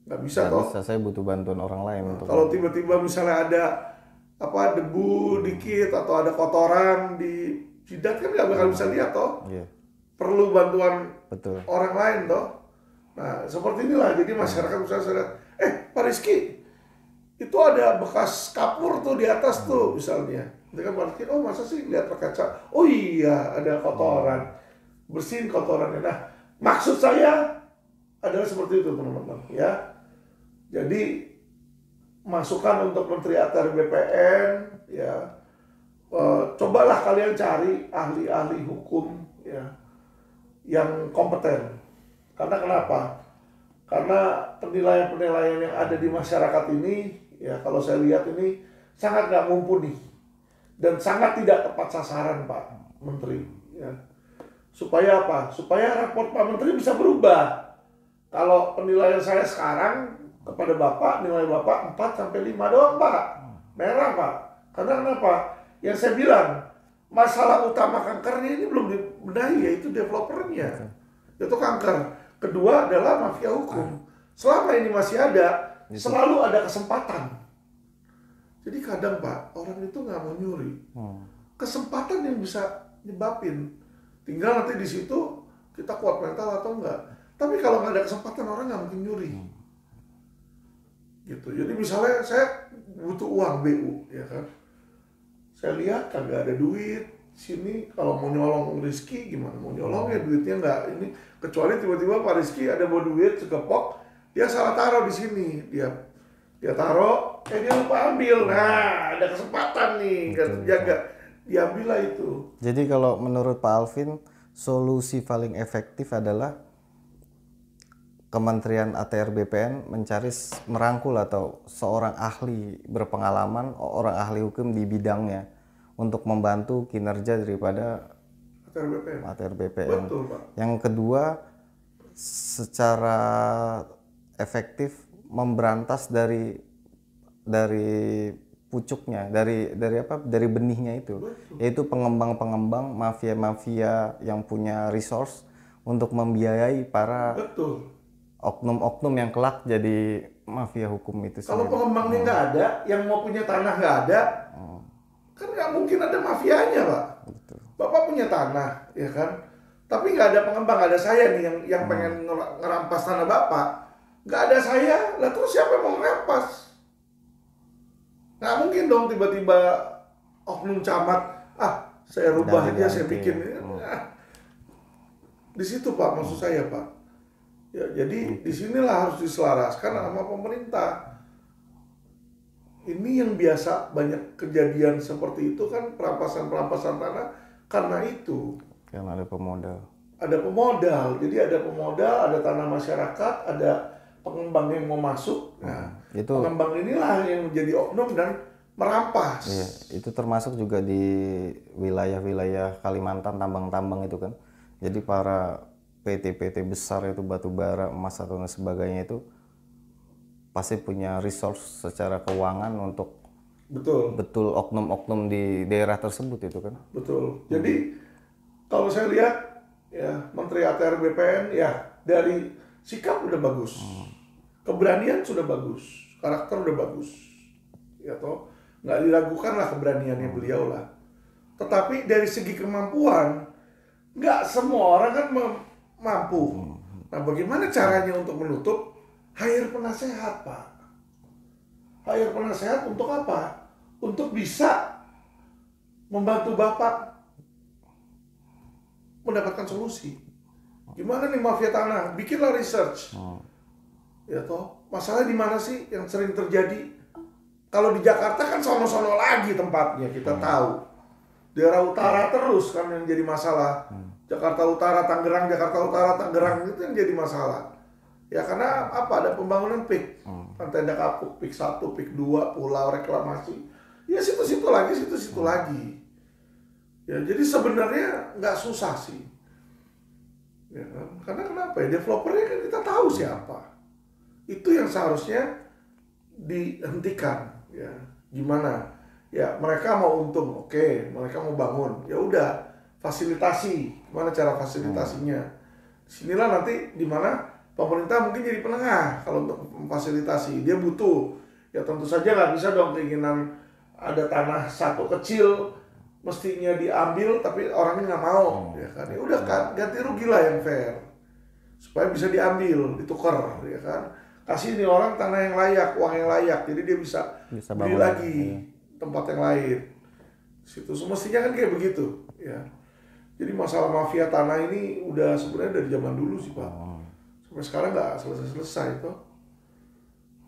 Nggak bisa toh. Bisa, saya butuh bantuan orang lain. Untuk kalau tiba-tiba misalnya ada debu dikit atau ada kotoran di jidat kan nggak bakal bisa lihat toh. Perlu bantuan orang lain toh. Nah seperti inilah, jadi masyarakat misalnya saya lihat, Pak Rizky itu ada bekas kapur tuh di atas tuh misalnya. Nanti kan Pak Rizky, oh masa sih lihat pakai kaca? Oh iya ada kotoran, bersihin kotorannya. Nah maksud saya adalah seperti itu teman-teman ya. Jadi masukan untuk Menteri ATR BPN, ya, cobalah kalian cari ahli-ahli hukum, ya, yang kompeten. Karena kenapa? Karena penilaian-penilaian yang ada di masyarakat ini, ya, kalau saya lihat ini sangat nggak mumpuni dan sangat tidak tepat sasaran, Pak Menteri. Ya. Supaya apa? Supaya raport Pak Menteri bisa berubah. Kalau penilaian saya sekarang kepada Bapak, nilai Bapak 4-5 doang, Pak. Merah, Pak. Karena kenapa? Yang saya bilang, masalah utama kankernya ini belum dibenahi, yaitu developernya. Itu kanker. Kedua adalah mafia hukum. Selama ini masih ada, selalu ada kesempatan. Jadi kadang, Pak, orang itu nggak mau nyuri. Kesempatan yang bisa nyebabin. Tinggal nanti di situ kita kuat mental atau enggak. Tapi kalau nggak ada kesempatan orang nggak mungkin nyuri. Gitu. Jadi misalnya saya butuh uang BU, ya kan? Saya lihat kagak ada duit sini. Kalau mau nyolong Rizky gimana? Mau nyolong ya duitnya nggak ini. Kecuali tiba-tiba Pak Rizky ada bawa duit sekepok, dia salah taruh di sini. Dia taruh, dia lupa ambil. Nah, ada kesempatan nih, nggak terjaga. Diambillah itu. Jadi kalau menurut Pak Alvin, solusi paling efektif adalah Kementerian ATR BPN merangkul atau seorang ahli berpengalaman, orang ahli hukum di bidangnya untuk membantu kinerja daripada ATR BPN. Betul, Pak. Yang kedua, secara efektif memberantas dari pucuknya, dari benihnya itu. Betul. Yaitu pengembang-pengembang, mafia-mafia yang punya resource untuk membiayai para oknum-oknum yang kelak jadi mafia hukum itu sendiri. Kalau pengembangnya nggak ada, yang mau punya tanah nggak ada, kan nggak mungkin ada mafianya, Pak. Betul. Bapak punya tanah, ya kan? Tapi nggak ada pengembang, ada saya nih yang pengen ngerampas tanah Bapak. Nggak ada saya, lah terus siapa yang mau ngerampas? Nggak mungkin dong tiba-tiba oknum camat, saya rubah aja, saya bikin. Di situ Pak, maksud saya Pak. Ya, jadi disinilah harus diselaraskan sama pemerintah. Ini yang biasa banyak kejadian seperti itu kan, perampasan tanah karena itu. Karena ada pemodal. Ada pemodal, jadi ada pemodal, ada tanah masyarakat, ada pengembang yang mau masuk. Nah, itu pengembang inilah yang menjadi oknum dan merampas. Iya, itu termasuk juga di wilayah-wilayah Kalimantan, tambang-tambang itu kan. Jadi para PT-PT besar itu batu bara, emas atau sebagainya itu pasti punya resource secara keuangan untuk betul oknum-oknum di daerah tersebut itu kan. Betul. Jadi kalau saya lihat ya Menteri ATR BPN ya dari sikap udah bagus, keberanian sudah bagus, karakter udah bagus, ya toh nggak diragukan lah keberaniannya beliau lah. Tetapi dari segi kemampuan nggak semua orang kan mampu. Nah, bagaimana caranya untuk menutup? Hire penasehat, Pak. Hire penasehat untuk apa? Untuk bisa membantu Bapak mendapatkan solusi. Gimana nih mafia tanah? Bikinlah research. Ya toh, masalah di mana sih yang sering terjadi? Kalau di Jakarta kan sono-sono lagi tempatnya, kita tahu. Daerah utara terus kan yang jadi masalah. Jakarta Utara, Tangerang, Jakarta Utara, Tangerang itu yang jadi masalah. Ya karena apa? Ada pembangunan PIK, Pantai Indah Kapuk, PIK 1, PIK 2, pulau reklamasi. Ya situ-situ lagi. Ya jadi sebenarnya nggak susah sih. Ya kan? Karena kenapa ya? Developernya kan kita tahu siapa. Itu yang seharusnya dihentikan. Ya gimana? Ya mereka mau untung, oke. Mereka mau bangun, ya udah fasilitasi. Gimana cara fasilitasinya? Disinilah nanti dimana pemerintah mungkin jadi penengah kalau untuk memfasilitasi. Dia butuh, ya tentu saja nggak bisa dong keinginan ada tanah satu kecil mestinya diambil tapi orangnya nggak mau, ya kan? Ya udah kan ganti rugi lah yang fair supaya bisa diambil, ditukar, ya kan? Kasih nih orang tanah yang layak, uang yang layak, jadi dia bisa beli lagi tempat yang lain. Situ semestinya kan kayak begitu, ya. Jadi masalah mafia tanah ini udah sebenarnya dari zaman dulu sih Pak. Sampai sekarang nggak selesai-selesai toh.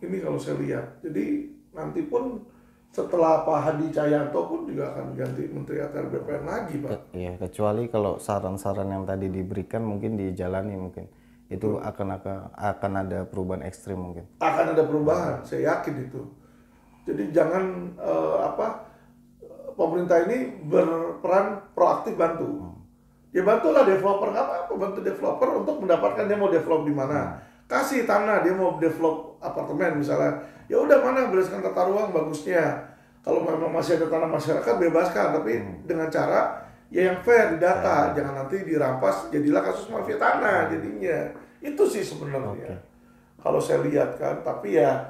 Ini kalau saya lihat. Jadi nanti pun setelah Pak Hadi Cahyanto pun juga akan ganti Menteri ATR BPN lagi Pak. Iya, kecuali kalau saran-saran yang tadi diberikan mungkin dijalani mungkin. Itu akan ada perubahan ekstrim mungkin. Akan ada perubahan, saya yakin itu. Jadi jangan pemerintah ini berperan proaktif bantu. Ya bantulah developer, nggak apa-apa bantu developer untuk mendapatkan dia mau develop di mana. Kasih tanah dia mau develop apartemen misalnya. Ya udah mana berdasarkan tata ruang bagusnya. Kalau memang masih ada tanah masyarakat bebaskan, tapi dengan cara ya yang fair di data, jangan nanti dirampas jadilah kasus mafia tanah jadinya. Itu sih sebenarnya. Kalau saya lihat kan, tapi ya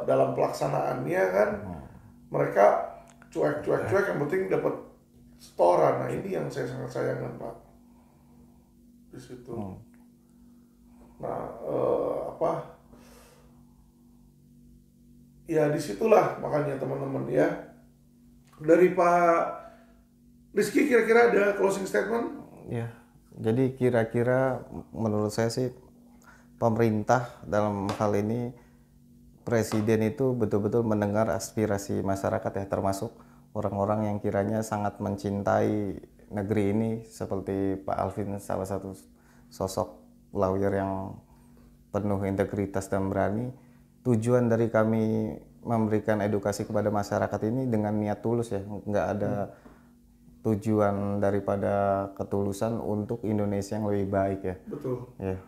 dalam pelaksanaannya kan mereka cuek yang penting dapat setoran. Nah ini yang saya sangat sayangkan Pak di situ. Nah, ya disitulah makanya teman-teman ya. Dari Pak Rizky kira-kira ada closing statement? Ya, jadi kira-kira menurut saya sih pemerintah dalam hal ini, presiden itu betul-betul mendengar aspirasi masyarakat ya, termasuk orang-orang yang kiranya sangat mencintai negeri ini seperti Pak Alvin, salah satu sosok lawyer yang penuh integritas dan berani. Tujuan dari kami memberikan edukasi kepada masyarakat ini dengan niat tulus ya, nggak ada tujuan daripada ketulusan untuk Indonesia yang lebih baik ya. Betul. Ya,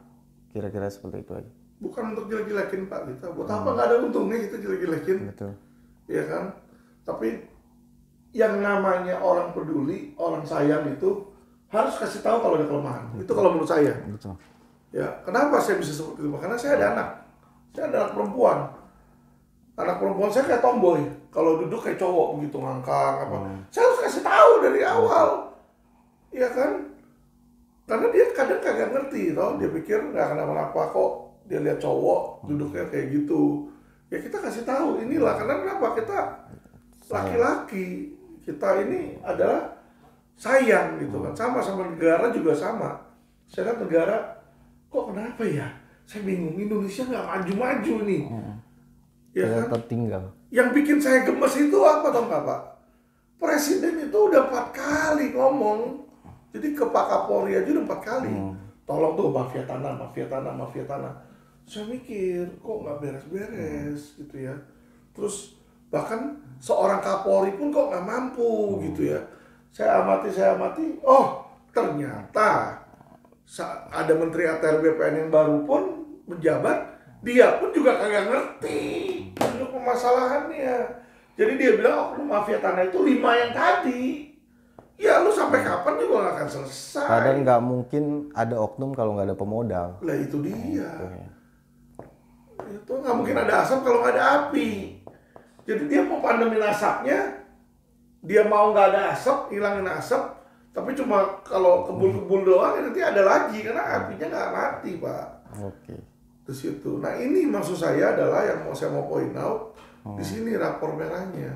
kira-kira seperti itu aja. Bukan untuk jelek-jelekin Pak kita, buat apa nggak ada untungnya kita jelek-jelekin. Betul. Ya kan? Tapi yang namanya orang peduli, orang sayang itu harus kasih tahu kalau ada kelemahan. Itu kalau menurut saya. Betul. Ya, kenapa saya bisa seperti itu? Karena saya ada anak. Saya ada anak perempuan. Anak perempuan saya kayak tomboy. Kalau duduk kayak cowok begitu ngangkang apa. Saya harus kasih tahu dari awal. Iya kan? Karena dia kadang kagak ngerti toh. Dia pikir nggak kenapa-napa kok. Dia lihat cowok duduknya kayak gitu. Ya kita kasih tahu inilah. Karena kenapa? Kita laki-laki. Kita ini adalah sayang gitu kan. Sama negara juga sama. Saya lihat negara kok kenapa ya? Saya bingung. Indonesia nggak maju-maju nih. Ya kan? Tertinggal. Yang bikin saya gemes itu apa tau nggak Pak? Presiden itu udah 4 kali ngomong. Jadi ke Pak Kapolri aja udah 4 kali. Tolong tuh mafia tanah, mafia tanah, mafia tanah. Saya mikir kok nggak beres-beres gitu ya. Terus bahkan seorang Kapolri pun kok nggak mampu gitu ya. Saya amati. Oh ternyata ada Menteri ATR BPN yang baru pun menjabat. Dia pun juga kagak ngerti duduk permasalahannya. Jadi dia bilang oknum mafia tanah itu 5 yang tadi. Ya lu sampai kapan juga gak akan selesai. Padahal nggak mungkin ada oknum kalau nggak ada pemodal. Lah itu dia. Itu nggak mungkin ada asap kalau nggak ada api. Jadi dia mau pandemin asapnya. Dia mau nggak ada asap, hilangin asap. Tapi cuma kalau kebul-kebul doang nanti ada lagi. Karena apinya nggak mati Pak. Oke. Di situ. Nah ini maksud saya adalah yang saya mau point out di sini rapor merahnya.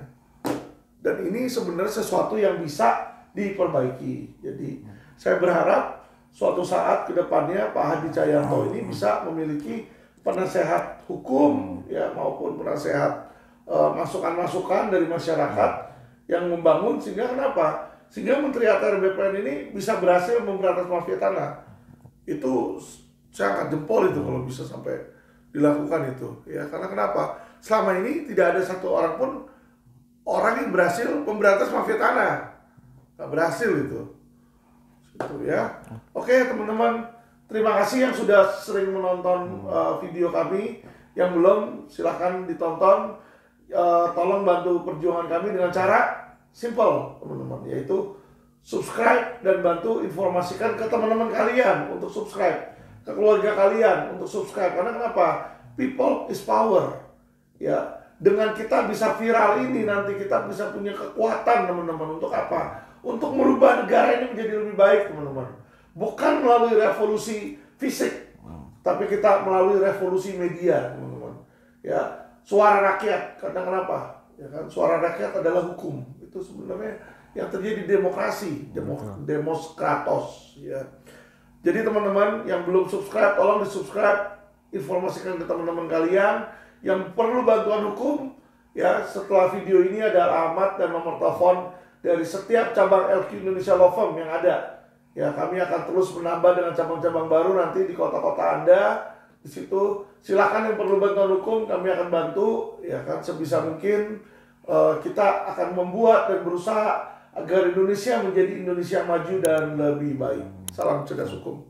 Dan ini sebenarnya sesuatu yang bisa diperbaiki. Jadi saya berharap suatu saat ke depannya Pak Hadi Cahyanto ini bisa memiliki penasehat hukum ya maupun penasehat masukan-masukan dari masyarakat yang membangun sehingga kenapa? Sehingga Menteri ATR BPN ini bisa berhasil memberantas mafia tanah. Itu saya angkat jempol itu kalau bisa sampai dilakukan itu ya karena kenapa selama ini tidak ada satu orang pun orang yang berhasil memberantas mafia tanah nggak berhasil itu ya. Oke teman-teman, terima kasih yang sudah sering menonton video kami. Yang belum silahkan ditonton. Tolong bantu perjuangan kami dengan cara simple teman-teman, yaitu subscribe dan bantu informasikan ke teman-teman kalian untuk subscribe, ke keluarga kalian untuk subscribe. Karena kenapa? People is power. Ya, dengan kita bisa viral ini nanti kita bisa punya kekuatan teman-teman untuk apa? Untuk merubah negara ini menjadi lebih baik teman-teman. Bukan melalui revolusi fisik, tapi kita melalui revolusi media teman-teman. Ya, suara rakyat. Karena kenapa? Ya kan, suara rakyat adalah hukum. Itu sebenarnya yang terjadi demokrasi, demokratos. Ya. Jadi teman-teman yang belum subscribe, tolong di-subscribe, informasikan ke teman-teman kalian yang perlu bantuan hukum. Ya, setelah video ini ada alamat dan nomor telepon dari setiap cabang LQ Indonesia Law Firm yang ada. Ya, kami akan terus menambah dengan cabang-cabang baru nanti di kota-kota Anda. Di situ silakan yang perlu bantuan hukum kami akan bantu. Ya kan, sebisa mungkin kita akan membuat dan berusaha agar Indonesia menjadi Indonesia maju dan lebih baik. Salam cerdas hukum.